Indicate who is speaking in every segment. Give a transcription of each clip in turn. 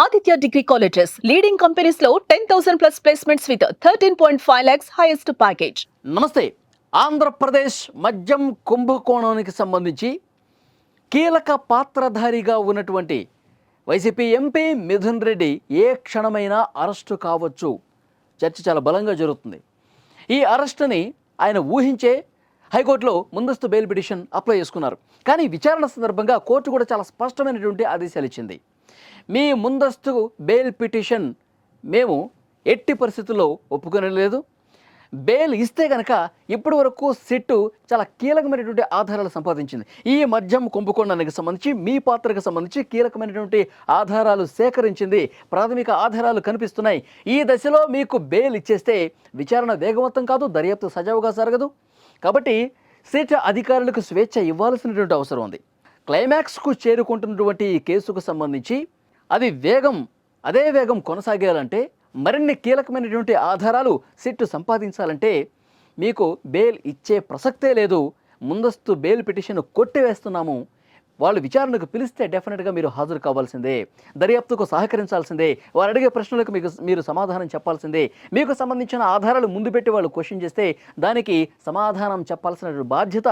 Speaker 1: Aditya Degree Colleges, leading companies లో 10,000 plus placements with 13.5 lakhs highest package.
Speaker 2: నమస్తే. ఆంధ్రప్రదేశ్ మద్యం కుంభకోణానికి సంబంధించి కీలక పాత్రధారిగా ఉన్నటువంటి వైసీపీ ఎంపీ మిథున్ రెడ్డి ఏ క్షణమైనా అరెస్టు కావచ్చు. చర్చ చాలా బలంగా జరుగుతుంది. ఈ అరెస్టుని ఆయన ఊహించే హైకోర్టులో ముందస్తు బెయిల్ పిటిషన్ అప్లై చేసుకున్నారు. కానీ విచారణ సందర్భంగా కోర్టు కూడా చాలా స్పష్టమైనటువంటి ఆదేశాలు ఇచ్చింది. మీ ముందస్తు బెయిల్ పిటిషన్ మేము ఎట్టి పరిస్థితుల్లో ఒప్పుకొనలేదు. బెయిల్ ఇస్తే కనుక ఇప్పటి వరకు సిట్టు చాలా కీలకమైనటువంటి ఆధారాలు సంపాదించింది. ఈ మద్యం కుంభకోణానికి సంబంధించి మీ పాత్రకు సంబంధించి కీలకమైనటువంటి ఆధారాలు సేకరించింది. ప్రాథమిక ఆధారాలు కనిపిస్తున్నాయి. ఈ దశలో మీకు బెయిల్ ఇచ్చేస్తే విచారణ వేగవంతం కాదు, దర్యాప్తు సజావుగా జరగదు. కాబట్టి సిట్ అధికారులకు స్వేచ్ఛ ఇవ్వాల్సినటువంటి అవసరం ఉంది. క్లైమాక్స్కు చేరుకుంటున్నటువంటి ఈ కేసుకు సంబంధించి అదే వేగం కొనసాగాలంటే, మరిన్ని కీలకమైనటువంటి ఆధారాలు సిట్టు సంపాదించాలంటే మీకు బెయిల్ ఇచ్చే ప్రసక్తే లేదు. ముందస్తు బెయిల్ పిటిషన్ కొట్టివేస్తున్నాము. వాళ్ళు విచారణకు పిలిస్తే డెఫినెట్గా మీరు హాజరు కావాల్సిందే, దర్యాప్తుకు సహకరించాల్సిందే, వారు అడిగే ప్రశ్నలకు మీరు సమాధానం చెప్పాల్సిందే. మీకు సంబంధించిన ఆధారాలు ముందు పెట్టి వాళ్ళు క్వశ్చన్ చేస్తే దానికి సమాధానం చెప్పాల్సిన బాధ్యత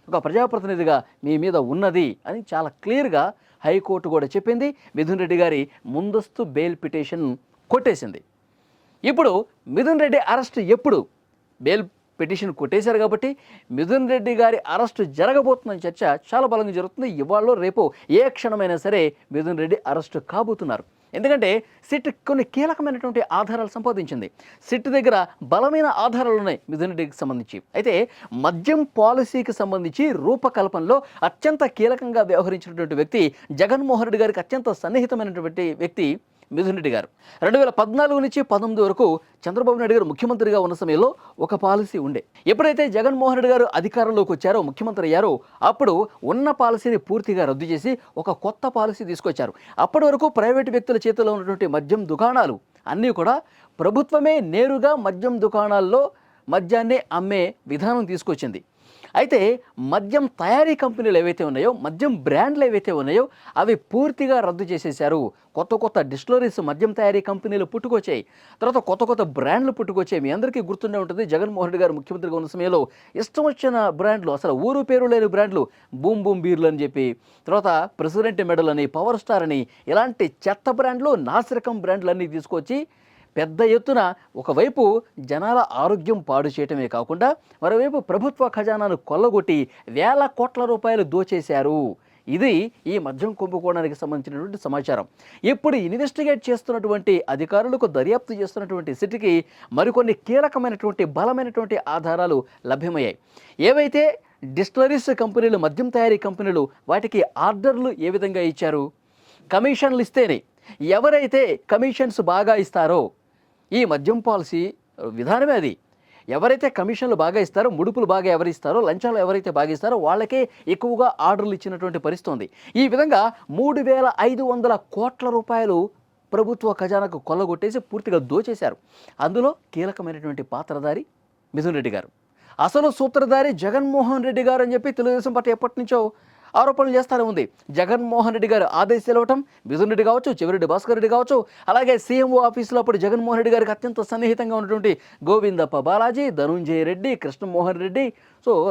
Speaker 2: ఒక ప్రజాప్రతినిధిగా మీ మీద ఉన్నది అని చాలా క్లియర్గా హైకోర్టు కూడా చెప్పింది. మిథున్ రెడ్డి గారి ముందస్తు బెయిల్ పిటిషన్ కొట్టేసింది. ఇప్పుడు మిథున్ రెడ్డి అరెస్ట్ ఎప్పుడు? బెయిల్ పిటిషన్ కొట్టేశారు కాబట్టి మిథున్ రెడ్డి గారి అరెస్టు జరగబోతుందని చర్చ చాలా బలంగా జరుగుతుంది. ఇవాళ రేపు ఏ క్షణమైనా సరే మిథున్ రెడ్డి అరెస్టు కాబోతున్నారు. ఎందుకంటే సిట్ కొన్ని కీలకమైనటువంటి ఆధారాలు సంపాదించింది. సిట్ దగ్గర బలమైన ఆధారాలు ఉన్నాయి మిథున్ రెడ్డికి సంబంధించి. అయితే మద్యం పాలసీకి సంబంధించి రూపకల్పనలో అత్యంత కీలకంగా వ్యవహరించినటువంటి వ్యక్తి జగన్మోహన్ రెడ్డి గారికి అత్యంత సన్నిహితమైనటువంటి వ్యక్తి మిథున్ రెడ్డి గారు. 2014 నుంచి 2019 వరకు చంద్రబాబు నాయుడు గారు ముఖ్యమంత్రిగా ఉన్న సమయంలో ఒక పాలసీ ఉండే. ఎప్పుడైతే జగన్మోహన్ రెడ్డి గారు అధికారంలోకి వచ్చారో, ముఖ్యమంత్రి అయ్యారో, అప్పుడు ఉన్న పాలసీని పూర్తిగా రద్దు చేసి ఒక కొత్త పాలసీ తీసుకొచ్చారు. అప్పటి వరకు ప్రైవేటు వ్యక్తుల చేతిలో ఉన్నటువంటి మద్యం దుకాణాలు అన్నీ కూడా ప్రభుత్వమే నేరుగా మద్యం దుకాణాల్లో మద్యాన్ని అమ్మే విధానం తీసుకొచ్చింది. అయితే మద్యం తయారీ కంపెనీలు ఏవైతే ఉన్నాయో, మద్యం బ్రాండ్లు ఏవైతే ఉన్నాయో అవి పూర్తిగా రద్దు చేసేశారు. కొత్త డిస్టిలరీస్, మద్యం తయారీ కంపెనీలు పుట్టుకొచ్చాయి. తర్వాత కొత్త బ్రాండ్లు పుట్టుకొచ్చాయి. మీ అందరికీ గుర్తుండే ఉంటుంది, జగన్మోహన్ రెడ్డి గారు ముఖ్యమంత్రిగా ఉన్న సమయంలో ఇష్టం వచ్చిన బ్రాండ్లు, అసలు ఊరు పేరు లేని బ్రాండ్లు, బూమ్ బూమ్ బీర్లు అని చెప్పి, తర్వాత ప్రెసిడెంట్ మెడల్ అని, పవర్ స్టార్ అని, ఇలాంటి చెత్త బ్రాండ్లు, నాసిరకం బ్రాండ్లు అన్నీ తీసుకొచ్చి పెద్ద ఎత్తున ఒకవైపు జనాల ఆరోగ్యం పాడు చేయటమే కాకుండా మరోవైపు ప్రభుత్వ ఖజానాను కొల్లగొట్టి వేల కోట్ల రూపాయలు దోచేశారు. ఇది ఈ మద్యం కుంభకోణానికి సంబంధించినటువంటి సమాచారం. ఇప్పుడు ఇన్వెస్టిగేట్ చేస్తున్నటువంటి అధికారులకు, దర్యాప్తు చేస్తున్నటువంటి సిట్కి మరికొన్ని కీలకమైనటువంటి బలమైనటువంటి ఆధారాలు లభ్యమయ్యాయి. ఏవైతే డిస్టిలరీస్ కంపెనీలు, మద్యం తయారీ కంపెనీలు, వాటికి ఆర్డర్లు ఏ విధంగా ఇచ్చారు? కమిషన్లు ఇస్తేనే. ఎవరైతే కమిషన్స్ బాగా ఇస్తారో, ఈ మద్యం పాలసీ విధానమే అది. ఎవరైతే కమిషన్లు బాగా ఇస్తారో, ముడుపులు బాగా ఎవరిస్తారో, లంచాలు ఎవరైతే బాగా ఇస్తారో వాళ్ళకే ఎక్కువగా ఆర్డర్లు ఇచ్చినటువంటి పరిస్థితి ఉంది. ఈ విధంగా 3,500 కోట్ల రూపాయలు ప్రభుత్వ ఖజానాకు కొల్లగొట్టేసి పూర్తిగా దోచేశారు. అందులో కీలకమైనటువంటి పాత్రధారి మిథున్ రెడ్డి గారు. అసలు సూత్రధారి జగన్మోహన్ రెడ్డి గారు అని చెప్పి తెలుగుదేశం పార్టీ ఎప్పటి నుంచో ఆరోపణలు చేస్తూనే ఉంది. జగన్మోహన్ రెడ్డి గారు ఆదేశాలు ఇవ్వటం, మిథున్ రెడ్డి కావచ్చు, చెవిరెడ్డి భాస్కర్ రెడ్డి కావచ్చు, అలాగే సీఎంఓ ఆఫీసులో అప్పుడు జగన్మోహన్ రెడ్డి గారికి అత్యంత సన్నిహితంగా ఉన్నటువంటి గోవిందప్ప బాలాజీ, ధనుంజయ రెడ్డి, కృష్ణమోహన్ రెడ్డి,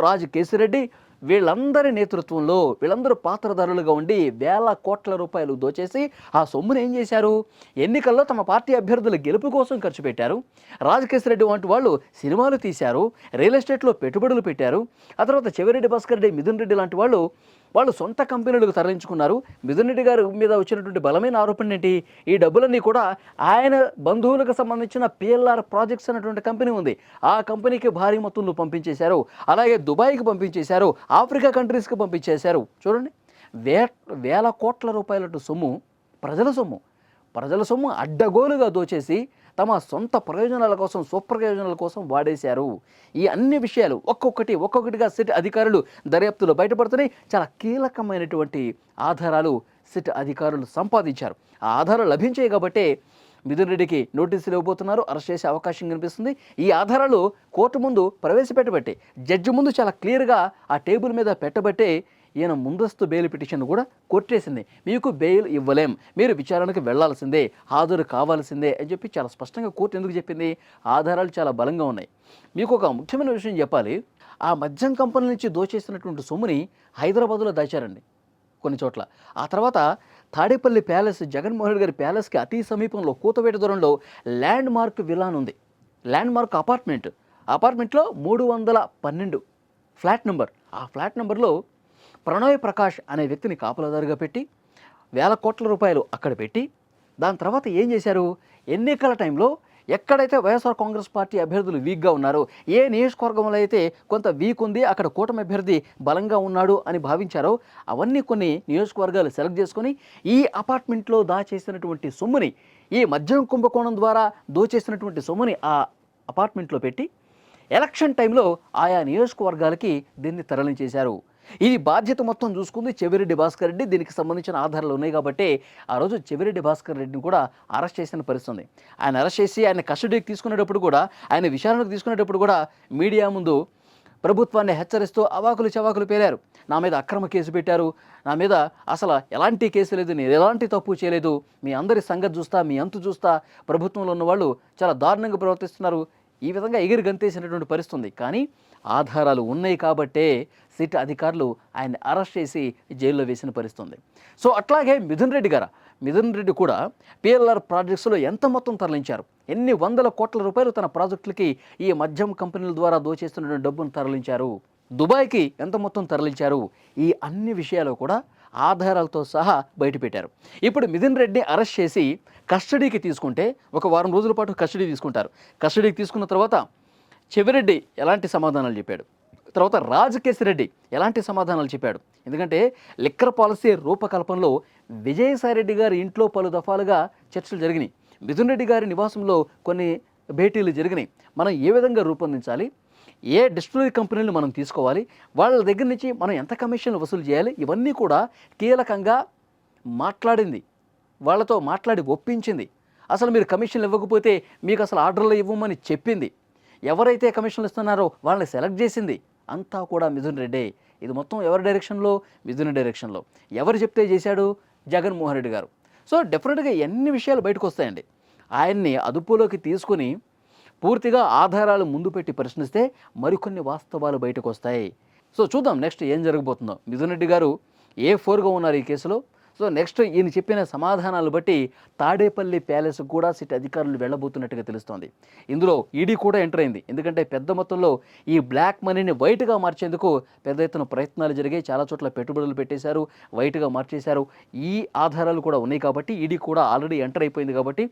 Speaker 2: రాజు కేసిరెడ్డి, వీళ్ళందరి నేతృత్వంలో వీళ్ళందరూ పాత్రధారులుగా ఉండి వేల కోట్ల రూపాయలు దోచేసి ఆ సొమ్మును ఏం చేశారు? ఎన్నికల్లో తమ పార్టీ అభ్యర్థుల గెలుపు కోసం ఖర్చు పెట్టారు. రాజకేశ్వరరెడ్డి వంటి వాళ్ళు సినిమాలు తీశారు, రియల్ ఎస్టేట్లో పెట్టుబడులు పెట్టారు. ఆ తర్వాత చెవిరెడ్డి భాస్కర్ రెడ్డి, మిథున్ రెడ్డి లాంటి వాళ్ళు సొంత కంపెనీలకు తరలించుకున్నారు. మిథున్ రెడ్డి గారి మీద వచ్చినటువంటి బలమైన ఆరోపణ ఏంటి? ఈ డబ్బులన్నీ కూడా ఆయన బంధువులకు సంబంధించిన PLR ప్రాజెక్ట్స్ అనేటువంటి కంపెనీ ఉంది, ఆ కంపెనీకి భారీ మొత్తంలో పంపించేశారు. అలాగే దుబాయ్కి పంపించేశారు, ఆఫ్రికా కంట్రీస్కి పంపించేశారు. చూడండి, వేల కోట్ల రూపాయల సొమ్ము, ప్రజల సొమ్ము అడ్డగోలుగా దోచేసి తమ సొంత ప్రయోజనాల కోసం, స్వప్రయోజనాల కోసం వాడేశారు. ఈ అన్ని విషయాలు ఒక్కొక్కటిగా సిట్ అధికారులు దర్యాప్తులో బయటపడుతున్నాయి. చాలా కీలకమైనటువంటి ఆధారాలు సిట్ అధికారులు సంపాదించారు. ఆ ఆధారాలు లభించాయి కాబట్టే మిథున్ రెడ్డికి నోటీసులు ఇవ్వబోతున్నారు, అరెస్ట్ చేసే అవకాశం కనిపిస్తుంది. ఈ ఆధారాలు కోర్టు ముందు ప్రవేశపెట్టబట్టే, జడ్జి ముందు చాలా క్లియర్గా ఆ టేబుల్ మీద పెట్టబట్టే ఈయన ముందస్తు బెయిల్ పిటిషన్ కూడా కొట్టేసింది. మీకు బెయిల్ ఇవ్వలేం, మీరు విచారణకు వెళ్లాల్సిందే, హాజరు కావాల్సిందే అని చెప్పి చాలా స్పష్టంగా కోర్టు ఎందుకు చెప్పింది? ఆధారాలు చాలా బలంగా ఉన్నాయి. మీకు ఒక ముఖ్యమైన విషయం చెప్పాలి. ఆ మద్యం కంపెనీ నుంచి దోచేసినటువంటి సొమ్ముని హైదరాబాద్లో దాచారండి కొన్ని చోట్ల. ఆ తర్వాత తాడేపల్లి ప్యాలెస్, జగన్మోహన్ రెడ్డి గారి ప్యాలెస్కి అతి సమీపంలో కూతవేట దూరంలో ల్యాండ్ మార్క్ విల్లా అని ఉంది. ల్యాండ్ మార్క్ అపార్ట్మెంట్లో 312 ఫ్లాట్ నెంబర్. ఆ ఫ్లాట్ నెంబర్లో ప్రణయ్ ప్రకాష్ అనే వ్యక్తిని కాపలాదారుగా పెట్టి వేల కోట్ల రూపాయలు అక్కడ పెట్టి, దాని తర్వాత ఏం చేశారు? ఎన్నికల టైంలో ఎక్కడైతే వైఎస్ఆర్ కాంగ్రెస్ పార్టీ అభ్యర్థులు వీక్గా ఉన్నారో, ఏ నియోజకవర్గంలో అయితే కొంత వీక్ ఉంది, అక్కడ కూటమి అభ్యర్థి బలంగా ఉన్నాడు అని భావించారో, అవన్నీ కొన్ని నియోజకవర్గాలు సెలెక్ట్ చేసుకొని ఈ అపార్ట్మెంట్లో దాచేసినటువంటి సొమ్ముని, ఈ మద్యం కుంభకోణం ద్వారా దోచేసినటువంటి సొమ్ముని ఆ అపార్ట్మెంట్లో పెట్టి ఎలక్షన్ టైంలో ఆయా నియోజకవర్గాలకి దీన్ని తరలించేశారు. ఇది బాధ్యత మొత్తం చూసుకుంది చెవిరెడ్డి భాస్కర్ రెడ్డి. దీనికి సంబంధించిన ఆధారాలు ఉన్నాయి కాబట్టి ఆ రోజు చెవిరెడ్డి భాస్కర్ రెడ్డిని కూడా అరెస్ట్ చేసిన పరిస్థితుంది. ఆయన అరెస్ట్ చేసి ఆయన కస్టడీకి తీసుకునేటప్పుడు కూడా, ఆయన విచారణకు తీసుకునేటప్పుడు కూడా మీడియా ముందు ప్రభుత్వాన్ని హెచ్చరిస్తూ అవాకులు చవాకులు పేరారు. నా మీద అక్రమ కేసు పెట్టారు, నా మీద అసలు ఎలాంటి కేసు లేదు, నేను ఎలాంటి తప్పు చేయలేదు, మీ అందరి సంగతి చూస్తా, మీ అంతు చూస్తా, ప్రభుత్వంలో ఉన్న వాళ్ళు చాలా దారుణంగా ప్రవర్తిస్తున్నారు, ఈ విధంగా ఎగిరి గంతేసినటువంటి పరిస్థితి ఉంది. కానీ ఆధారాలు ఉన్నాయి కాబట్టే సిట్ అధికారులు ఆయన్ని అరెస్ట్ చేసి జైల్లో వేసిన పరిస్థితి. సో అట్లాగే మిథున్ రెడ్డి కూడా పిఎల్ఆర్ ప్రాజెక్ట్స్లో ఎంత మొత్తం తరలించారు, ఎన్ని వందల కోట్ల రూపాయలు తన ప్రాజెక్టులకి ఈ మద్యం కంపెనీల ద్వారా దోచేస్తున్న డబ్బును తరలించారు, దుబాయ్కి ఎంత మొత్తం తరలించారు, ఈ అన్ని విషయాలు కూడా ఆధారాలతో సహా బయటపెట్టారు. ఇప్పుడు మిథున్ రెడ్డిని అరెస్ట్ చేసి కస్టడీకి తీసుకుంటే ఒక వారం రోజుల పాటు కస్టడీ తీసుకుంటారు. కస్టడీకి తీసుకున్న తర్వాత చెవిరెడ్డి ఎలాంటి సమాధానాలు చెప్పాడు, తర్వాత రాజకేశిరెడ్డి ఎలాంటి సమాధానాలు చెప్పాడు. ఎందుకంటే లిక్కర్ పాలసీ రూపకల్పనలో విజయసాయిరెడ్డి గారి ఇంట్లో పలు దఫాలుగా చర్చలు జరిగినాయి. మిథున్ రెడ్డి గారి నివాసంలో కొన్ని భేటీలు జరిగినాయి. మనం ఏ విధంగా రూపొందించాలి, ఏ డిస్టిలరీ కంపెనీలు మనం తీసుకోవాలి, వాళ్ళ దగ్గర నుంచి మనం ఎంత కమిషన్లు వసూలు చేయాలి, ఇవన్నీ కూడా కీలకంగా మాట్లాడింది, వాళ్ళతో మాట్లాడి ఒప్పించింది. అసలు మీరు కమిషన్లు ఇవ్వకపోతే మీకు అసలు ఆర్డర్లు ఇవ్వమని చెప్పింది, ఎవరైతే కమిషన్లు ఇస్తున్నారో వాళ్ళని సెలెక్ట్ చేసింది అంతా కూడా మిథున్ రెడ్డే. ఇది మొత్తం ఎవరి డైరెక్షన్లో? మిథున్ డైరెక్షన్లో. ఎవరు చెప్తే చేశాడు? జగన్మోహన్ రెడ్డి గారు. సో డెఫినెట్గా ఎన్ని విషయాలు బయటకు వస్తాయండి. ఆయన్ని అదుపులోకి తీసుకుని పూర్తిగా ఆధారాలు ముందు పెట్టి ప్రశ్నిస్తే మరికొన్ని వాస్తవాలు బయటకు వస్తాయి. సో చూద్దాం నెక్స్ట్ ఏం జరగబోతుందో. మిథున్ రెడ్డి గారు A4గా ఉన్నారు ఈ కేసులో. సో నెక్స్ట్ ఈయన చెప్పిన సమాధానాలు బట్టి తాడేపల్లి ప్యాలెస్ కూడా సిట్ అధికారులు వెళ్ళబోతున్నట్టుగా తెలుస్తోంది. ఇందులో ఈడీ కూడా ఎంటర్ అయింది. ఎందుకంటే పెద్ద మొత్తంలో ఈ బ్లాక్ మనీని వైట్గా మార్చేందుకు పెద్ద ఎత్తున ప్రయత్నాలు జరిగాయి. చాలా చోట్ల పెట్టుబడులు పెట్టేశారు, వైట్గా మార్చేశారు. ఈ ఆధారాలు కూడా ఉన్నాయి కాబట్టి ఈడీ కూడా ఆల్రెడీ ఎంటర్ అయిపోయింది కాబట్టి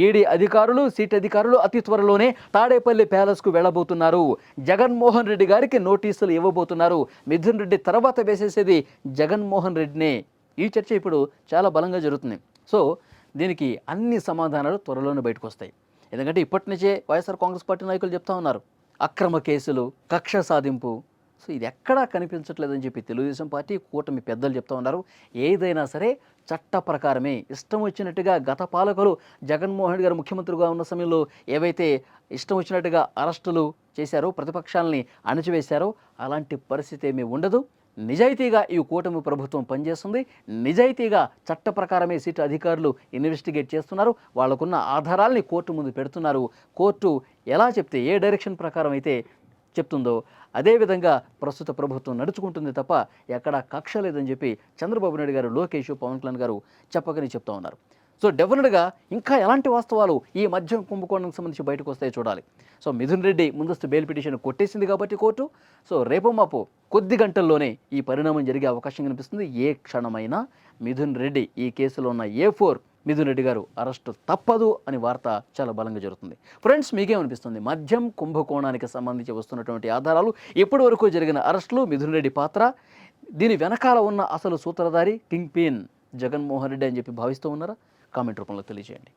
Speaker 2: ఈడీ అధికారులు, సిట్ అధికారులు అతి త్వరలోనే తాడేపల్లి ప్యాలెస్కు వెళ్ళబోతున్నారు. జగన్మోహన్ రెడ్డి గారికి నోటీసులు ఇవ్వబోతున్నారు. మిథున్ రెడ్డి తర్వాత వేసేసేది జగన్మోహన్ రెడ్డినే. ఈ చర్చ ఇప్పుడు చాలా బలంగా జరుగుతుంది. సో దీనికి అన్ని సమాధానాలు త్వరలోనే బయటకు వస్తాయి. ఎందుకంటే ఇప్పటి నుంచే వైఎస్ఆర్ కాంగ్రెస్ పార్టీ నాయకులు చెప్తా ఉన్నారు, అక్రమ కేసులు, కక్ష సాధింపు. సో ఇది ఎక్కడా కనిపించట్లేదని చెప్పి తెలుగుదేశం పార్టీ, కూటమి పెద్దలు చెప్తా ఉన్నారు. ఏదైనా సరే చట్ట ప్రకారమే, ఇష్టం వచ్చినట్టుగా గత పాలకులు జగన్మోహన్ రెడ్డి గారు ముఖ్యమంత్రిగా ఉన్న సమయంలో ఏవైతే ఇష్టం వచ్చినట్టుగా అరెస్టులు చేశారో, ప్రతిపక్షాలని అణచివేశారో అలాంటి పరిస్థితి ఏమీ ఉండదు. నిజాయితీగా ఈ కూటమి ప్రభుత్వం పనిచేస్తుంది. నిజాయితీగా చట్ట ప్రకారమే సిట్ అధికారులు ఇన్వెస్టిగేట్ చేస్తున్నారు. వాళ్ళకున్న ఆధారాల్ని కోర్టు ముందు పెడుతున్నారు. కోర్టు ఎలా చెప్తే, ఏ డైరెక్షన్ ప్రకారం అయితే చెప్తుందో అదేవిధంగా ప్రస్తుత ప్రభుత్వం నడుచుకుంటుంది తప్ప ఎక్కడా కక్ష లేదని చెప్పి చంద్రబాబు నాయుడు గారు, లోకేష్, పవన్ కళ్యాణ్ గారు చెప్పకని చెప్తా ఉన్నారు. సో డెఫినెట్గా ఇంకా ఎలాంటి వాస్తవాలు ఈ మద్యం కుంభకోణానికి సంబంధించి బయటకు వస్తాయో చూడాలి. సో మిథున్ రెడ్డి ముందస్తు బెయిల్ పిటిషన్ కొట్టేసింది కాబట్టి కోర్టు, సో రేపు మాపు కొద్ది గంటల్లోనే ఈ పరిణామం జరిగే అవకాశం కనిపిస్తుంది. ఏ క్షణమైనా మిథున్ రెడ్డి ఈ కేసులో ఉన్న A4 మిథున్ రెడ్డి గారు అరెస్టు తప్పదు అని వార్త చాలా బలంగా జరుగుతుంది. ఫ్రెండ్స్, మీకేమనిపిస్తుంది? మద్యం కుంభకోణానికి సంబంధించి వస్తున్నటువంటి ఆధారాలు, ఇప్పటి వరకు జరిగిన అరెస్టులు, మిథున్ రెడ్డి పాత్ర, దీని వెనకాల ఉన్న అసలు సూత్రధారి కింగ్ పిన్ జగన్మోహన్ రెడ్డి అని చెప్పి భావిస్తూ ఉన్నారా? కామెంట్ రూపంలో తెలియజేయండి.